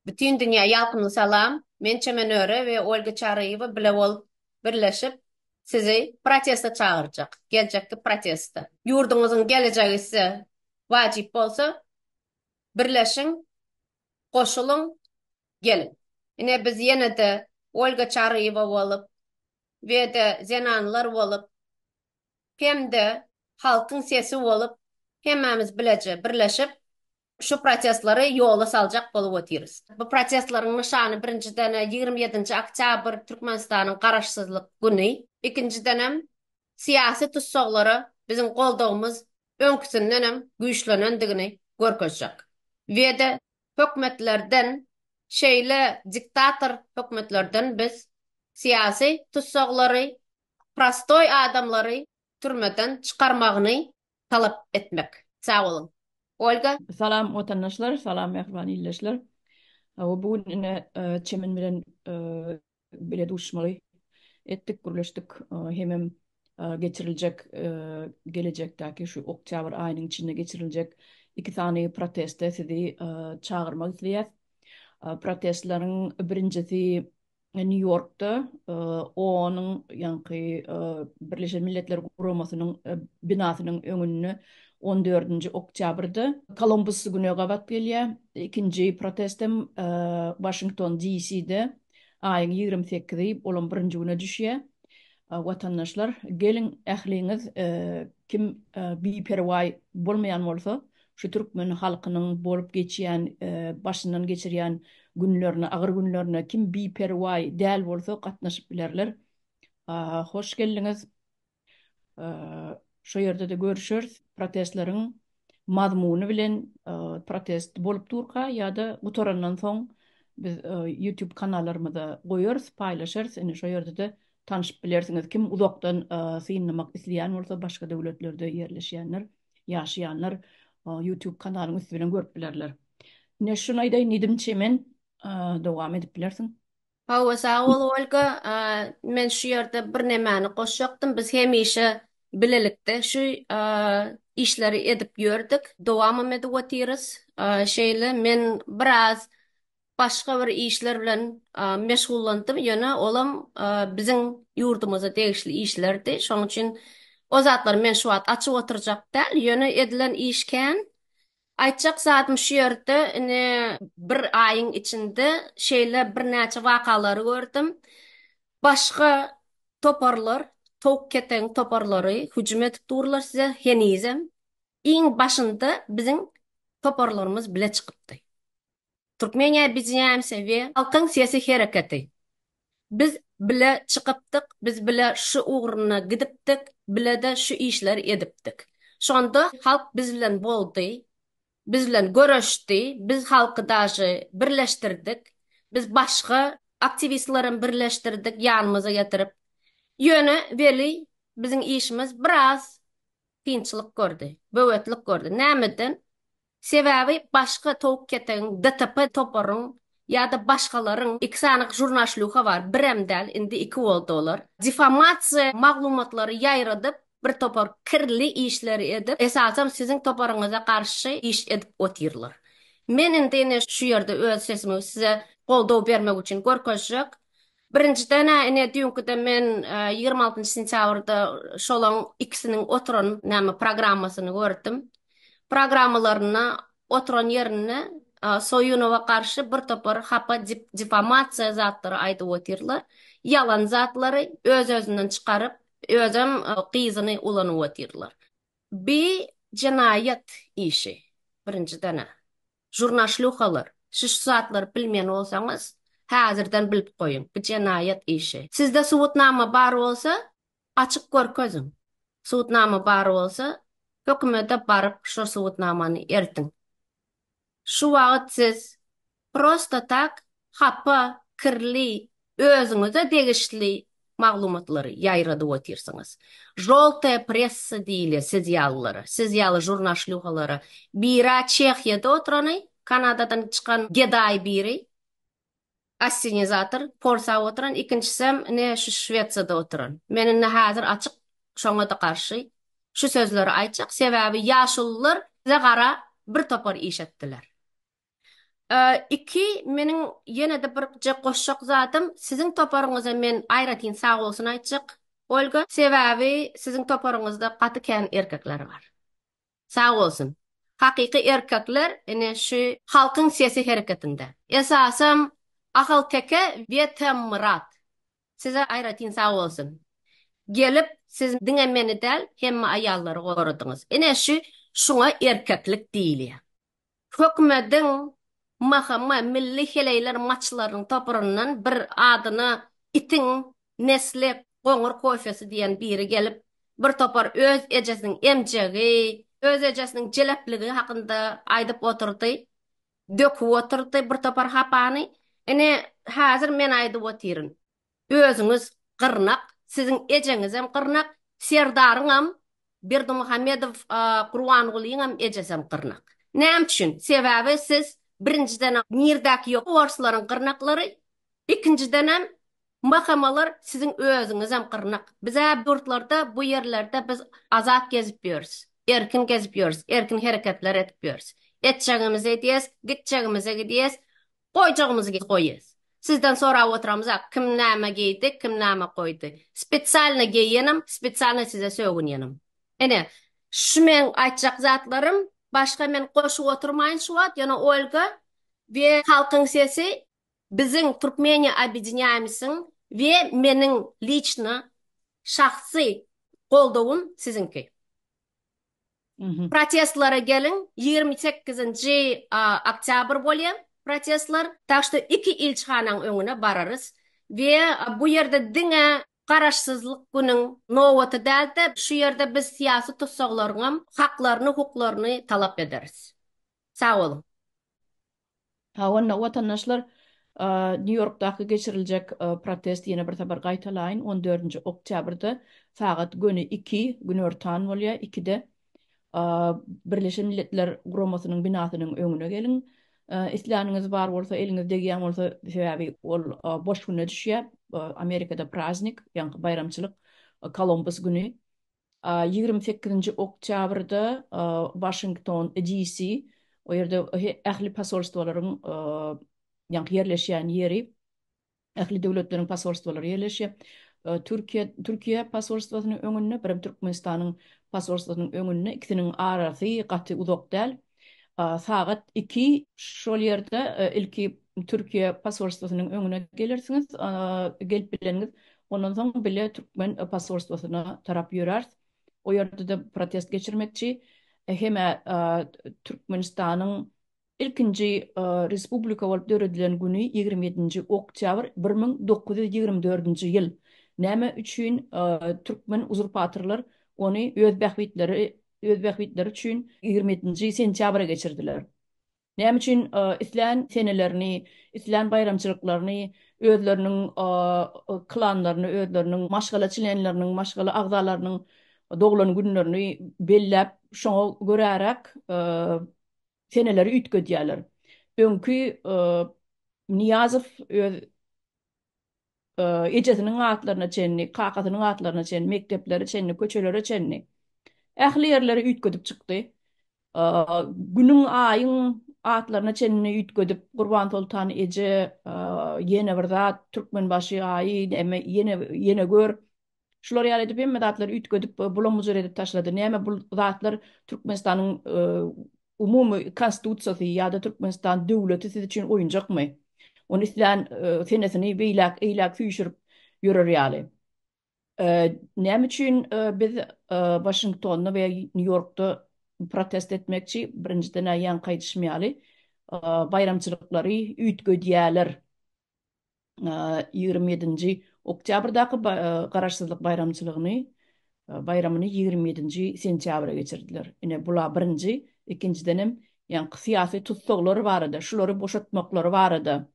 Bütün dünya yalkımlı salam. Men Çemenöre ve Olga Çarayeva bile olup birleşip sizi protesta çağıracak. Gelecekti protesta. Yurdumuzun geleceği ise vacip olsa birleşin, koşulun, gelin. Yine biz yine de Olga Çarayeva olup ve de zenanlar olup hem de halkın sesi olup hemmemiz bilece birleşip şu protestları yola salacak bolup oturuz. Bu protestların nişanı birinciden 27. Oktyabr Türkmenistan'ın qarşısızlık günü. İkinciden hem siyasi tutsaqları bizim kolduğumuz önküsünden hem güçlənendigini görkezecek. Ve de hökümetlerden diktator hökümetlerden biz siyasi tutsaqları, prostoy adamları türmeden çıkarmağını talep etmek. Sağ olun. Olga. Salam vatandaşlar, salam mehriban illeşler. Bugün yine çemin bilen bile duşmalı ettik, gürleştik. Hemem geçirilecek gelecekteki şu oktyabr ayının içinde geçirilecek iki tane proteste sizi çağırmak isteyez. Protestlerin birincisi New York'ta onun yankı Birleşmiş Milletler Kurumasının binasının önünü 14. Oktyabr'da Columbus günü gavat gelýär. İkinci protestem Washington DC'de ayın 28'i olan birinci güne düşýär. Vatandaşlar gelin ähliňiz kim biperway bolmayan bolsa şu Türkmen halkynyň bolup geçýän başyndan geçirýän günlerini, agyr günlerini kim biperway däl bolsa gatnaşyp bilerler. Hoş geldiňiz. Şo ýerde de görüşürüz. Protestlaryň mazmuny bilen protest bolup durka ýa-da gutorandan soň biz YouTube kanallarymyzda goýarys, paýlaşarys. Ine şo ýerde de tanışyp bilersiňiz. Kim uzakdan synlamak isleýän bolsa başga döwletlerde ýerleşýänler, ýaşaýanlar YouTube kanalyny üstü bilen görüp bilerler. Ne şunu aýdaýyn Nidim Çemen dowam edip bilersiň. Hawa sağ ol Olga. Men şu yerde bir nemani goşjakdym. Biz hemişe bilelikde şu işleri edip gördük. Dowamam edip oturýarys. Men biraz başga bir işler bilen meşgullandym. Ýöne olam biziň ýurdumyza degişli işlerdi. Şoň üçin o zatlar men şu wagt açyp oturjak däl. Ýöne edilen işken Aytjak zatym şu ýerde bir aýyň içinde bir näçe wakalary gördüm. Başga toparlar, tok keten toparlary hüjüm etip durlar size henizem. Iň başynda biziň toparlarymız bile çykypdy. Türkmenýa bizňämse we halkyň sesi hereketi. Biz bile çykypdyk, biz bile şu ugruna gidipdik, bile de şu işler edipdik. Şonda halk biz bilen boldy. Biz bilen görüşdi, biz halkı daşy birleştirdik, biz başga aktivistlerin birleştirdik, ýanymyza getirip. Ýöne beli biziň işimiz biraz kynçylyk gördü, böwetlik gördü. Nämeden? Sebäbi başga towuk keten DTP toparyň ýa-da başgalaryň iki jurnalistliği var. Birem indi iki boldylar. Difamasiýa maglumatlary ýaýradyp bir topar kirli işleri edip esasam sizin toparınıza karşı iş edip oturlar. Men indi şu yerde öz sesimi size goldaw bermek üçin görkezjek. Birinciden dünküde men 26 sentyabrda şolan ikisinin oturan näme programmasyny gördüm. Programmalarına oturan yerine Soyunova karşı bir topar hapa difamasiýa zatlary aýdyp oturlar. Yalan zatlary öz-özünden çıkarıp özüm gyzyny ulanyp oturlar. Bir cinayet işi. Birinciden jurnalistler, şu zatlar bilmeýän bolsaňyz, häzirden bilip goýun. Bu cinayet işi. Sizde subutnama bar bolsa, açyk görkeziň. Subutnama bar bolsa, hökümete barıp şu subutnamany ertiň. Şu wagt siz prosta tak hapa kirli özüňize degişli maglumatlary ýaýradyp otursaňyz. Jolta pressa diýile siz ýalylara, siz ýaly jurnalistliklary. Bira Çehiýada oturany, Kanadadan çykan geday biri, assenizator, Polsa oturan, ikinçisem şu Şwetsiýada oturan. Meni häzir açyk şoňa da karşı şu sözleri aýtjak, sebäbi ýaşullar bize gara bir topar iş etdiler. İki, menin yine de bir koşacak zatım. Sizin toparınıza men ayratin sağ olsun aytacak. Olga, sebebi sizin toparınızda katıken erkekler var. Sağ olsun. Hakiki erkekler ene şu halkın siyasi hareketinde. Esasım akıl teke ve temrat. Size ayratin sağ olsun. Gelip siz dinlemeni del hem ayalları korudunuz. Ene şu şuna erkeklik değil ya. Hökmedin mahama milli heleyler maçların toprağından bir adını itin nesle qoңur koşası diyen biri gelip bir topar öz ejesinin emjegi, öz ejesinin jelepligi hakında aydıp oturdu, döküp oturdu bir topar hapani. Ene hazır men aydıp otirin. Özüňiz gyrnak, siziň ejeňiz hem gyrnak, serdaryňam Berdimuhamedov Qurbangulyňam ejesem gyrnak. Näme üçin? Sebäbi siz birinciden nirdäki ýok orslaryň gyrnaklary, ikinciden hem mahamalar siziň özüňiz hem gyrnak. Bize ýurtlarda, bu ýerlerde biz azat gezip ýörüs. Erkin gezip ýörüs, erkin hereketler edip ýörüs. Etçegimizi edýäs, gitçegimize gidýäs, goýjagymyzy goýýas. Sizden sonra oturamız, kim näme giydi, kim näme koydu. Spesialne giyenim, spesialne size sögünyenim. Ene, şu men aytjak zatlarım, başka men koşup oturmayın şu at, yana Olga ve halkın sesi bizim Türkmeniya объединяемся ve menin lichna şahsi goldowun sizinki. Mhm. Protestlara gelin 28. oktyabr bolýan protestlar. Tak что iki ilçhanaň öňüne bararız ve bu ýerde diňe garaşsyzlyk günüň nowaty däldi. Şu ýerde biz siýasy tutsaglaryň haklaryny, hukuklaryny talap ederiz. Sağ olun. Ha, onda vatandaşlar New York'taki geçirilecek protest yine bir tabar gaytalayın 14. Oktyabr'da saat günü 2 gün ortan bolýar 2'de Birleşen Milletler Guramasının binasının önüne gelin. İslanınız var olsa, eliniz ýan bolsa, sebäbi ol boş güne düşýär. Amerikada praznik, ýa bayramçylyk, Columbus günü. 28. Oktyabr'da Washington DC, o ýerde ähli pasolstwalaryň ýerleşýän ýeri, ähli döwletleriň pasolstwalary ýerleşýär. Türkiýe pasolstwasynyň öňünde, bir Türkmenistanyň pasolstwasynyň öňünde, ikisiniň arasy gaty uzak däl. Saat 2 şol ýerde ilki Türkiýe pasolstwasynyň öňüne gelirsiňiz, gelip bileniňiz. Ondan soň bile Türkmen pasolstwasyna tarap ýörer. O ýerde de protest geçirmekçi. Heme Türkmenistanyň ilkinji respublika bolup döredilen günü 27. Oktyabr 1924-nji ýyl. Näme üçin Türkmen uzurpatorlar ony özbekbitleri üçin 27. sentyabra geçirdiler. Näme üçin islan senelerini, islan bayramçylyklaryny, özleriniň klanlaryny, özleriniň maşgalaçylarynyň, maşgala agzalarynyň doglan günlerini bellep, şoňa görärek seneleri ütgödýärler. Öňkü Niýazow öz ejesiniň atlaryna çenni, kakatynyň atlaryna çenni, mektepleri çenni, köçelere çenni. Ähli ýerleri ütgödüp çykdy. Günüň aýyň atlaryna çenni ütgödüp Gurban Sultan eje ýene bir zat Türkmenbaşy aýy, ýene gör. Şular ýaly edip hem zatlar ütgödüp bulamuzur edip taşlady. Näme bu zatlar Türkmenistanyň umumy konstitusiýasy ýa-da Türkmenistan döwleti siz üçin oýunjakmy? Onu islan senesini beýlak süýşürüp ýörer ýaly. Näme üçin biz Washingtonda we New York'ta protest etmekçi birinciden aýan gaýdyşmaýaly bayramçylyklary ütgödýärler. 27. Oktyabrdaky garaşsyzlyk bayramçylygyny bayramyny 27. sentyabra geçirdiler. Ine bula birinci, ikinciden hem ýa syýasy tutsaglary barada, şulary boşatmaklary barada.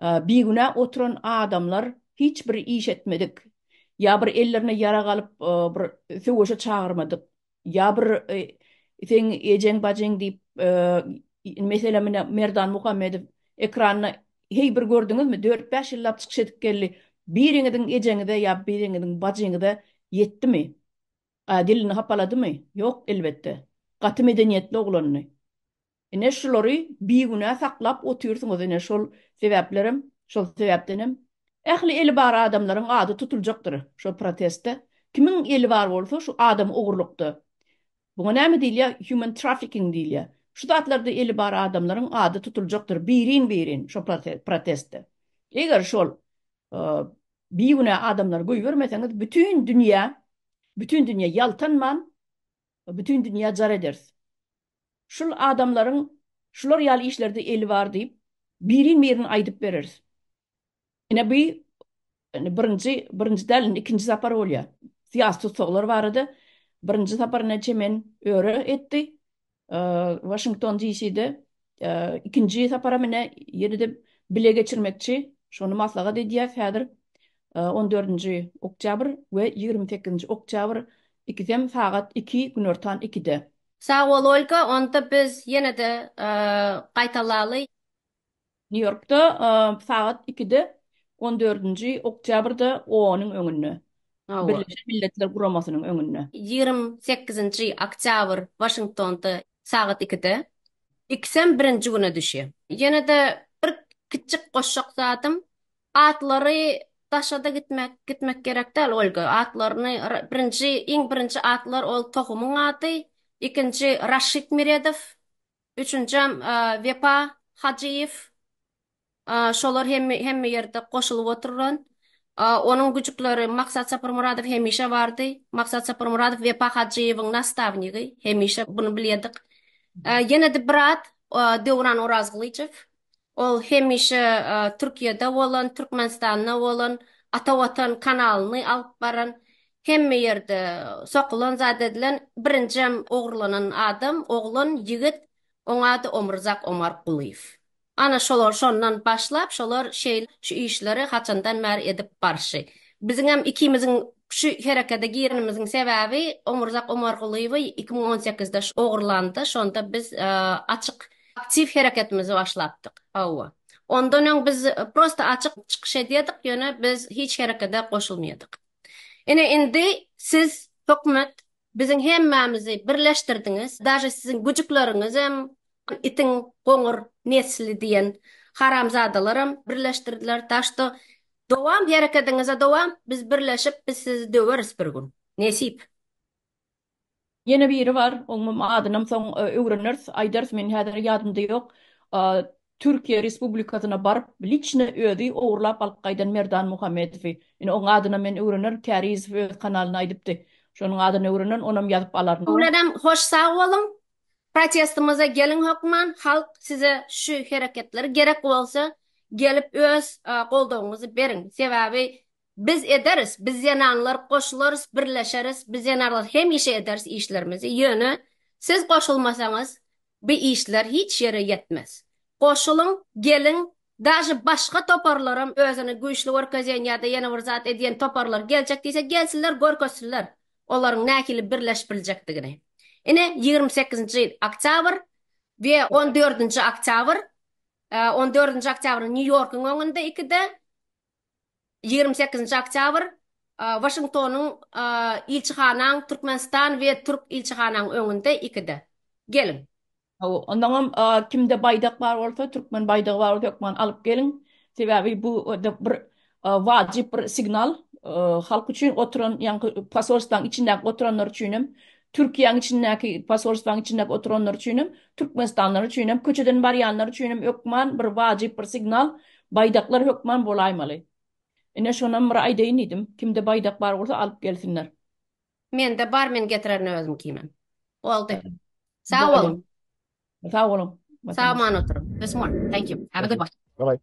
Bir güne oturan adamlar hiç bir iş etmedik. Ya bir ellerine yara galyp bir söwüşe çağırmadyk. Ya bir sen ejen bajen diýip mesela Merdan Muhammedow ekranyna hey bir gördüňizmi 4-5 ýyllap çykyş edip geldi. Biriňiziň ejeňide ýa biriňiziň bajeňide yetdimi? Dilini hapaladymy? Ýok elbetde. Gaty medeniýetli oglanyny. Ine şolary biýüne saklap oturýarsyňyz ine şol sebäplerim, şol sebäpdenim. Ähli eli bar adamlaryň ady tutuljakdyr şol protestde. Kimiň eli bar bolsa şu adam ogurlukdy. Buňa näme diýilýär? Human trafficking diýilýär. Şu zatlarda eli bar adamlaryň ady tutuljakdyr birin şol protestde. Eger şol e, biýüne adamlar goýbermeseňiz bütün dünýä ýaltanman, bütün dünýä jar ederiz. Şul adamlaryň şular ýaly işlerde eli bar diýip birin aýdyp bereriz. Ine bir birinci dälin ikinci sapar bolýar. Siyasi tutsaklar bar idi. Birinci sapar neçe men öre etdi. Washington DC'de. İkinci sapara mene yeride bile geçirmekçi. Şonu maslaga diýär häzir 14-nji oktyabr we 28-nji oktyabr ikisem sagat 2 gün ortan 2-de. Sağ ol Olga, onda biz yine de qaytalaly. New York'ta saat 2'de 14. Oktyabr'da OON'un öňünde. Awa. Birleşen Milletler Guramasının öňünde. 28 oktyabr Washington'da saat 2'de. İkisem birinci güne düşüyor. Yine de bir küçük koşak zadım. Atları taşada gitmek gerek değil Olga. Atlarını birinci atlar ol Tohumun adı. İkinci Rashid Miredov. Üçüncü Vepa Hacıyev. Şolar hem yerde koşulup oturan. Onun güçleri Maksat Saparmuradov hemişe vardı. Maksat Saparmuradov Vepa Hacıyev'in nastavnigi. Hemişe bunu biliyorduk. Yine de brat Devran Orazgılıçev. Ol hemişe Türkiye'de olan, Türkmenistan'da olan Atavatan kanalını alıp baran. Hem yerde sokulan zadedilen birinci oğurlanan adam, oğlan, yigit, ona adı Omurzak Omar Kuliyev. Ana şolar şondan başlap, şolar şu işleri haçandan mär edip barşı. Bizim hem ikimizin şu harekete girenimizin sebebi Omurzak Omar Kuliyev 2018'de oğurlandı. Şonda biz açık aktif hareketimizi başlattık. Awa. Ondan öň biz prosta açık çıkış ediyorduk, ýöne biz hiç harekete koşulmaýardyk. Indi siz hökümet bizim hemmämizi birleştirdiňiz. Daşy sizin güjükleriňiz hem itin goňur nesli diýen haramzadalarym birleşdirdiler. Taşda dowam hareketiňize dowam, biz birleşip biz sizi döweriz bir gün. Nesip. Yine biri var. Onun adynam soň öwreners, aýdars men häzir ýadymda ýok. Türkiye Respublikasyna barıp liçne ödi oğurlap alıp gaýdan Merdan Muhammedowi. Ine oň adyna men öwrenir, Käriz öz kanalyna aýdypdy. Şonuň adyny öwrenen onam ýazyp alaryn. Ulardan hoş sağ olun. Protestimize gelin hökman, halk size şu hareketleri gerek bolsa gelip öz goldawyňyzy berin. Sebebi biz ederiz, biz yananlar koşuluruz, birleşeriz, biz yanarlar hem işe ederiz işlerimizi. Ýöne siz koşulmasaňyz bu işler hiç yere yetmez. Koşulun, gelin, daşy başga toparlarym özüni güýçli görkezýän ýa-da ýene bir zat edýän toparlar geljek diýse gelsinler, görkezsinler. Olaryň näkili birleşip biljekdigini. Ine 28 oktyabr ve 14 oktyabr 14 oktyabr New York'un öňünde 2-de 28 oktyabr Washington'un ilçihanaň Türkmenistan ve Türk ilçihanaň öňünde 2-de. Gelin. Ondan kimde baydak bar bolsa, Türkmen baydagy bar bolsa, Türkmen alıp gelin. Sebebi bu bir wajyp bir signal halk üçin oturan, ýani pasolstwan içinde oturanlar üçinem, Türkiýanyň içindäki pasolstwan içindäki oturanlar üçinem, Türkmenistanlar üçinem, köçeden barýanlar üçinem ökman bir wajyp bir signal baydaklar hökman bolaýmaly. Ine şonam bir aýdaýyn idim. Kimde baydak bar bolsa alıp gelsinler. Men de bar, men getirerini özüm kiýmem. Oldy. Sağ olun. Sağ olun. Sağ olun oturun. This morning. Thank you. Have a good one. Bye bye.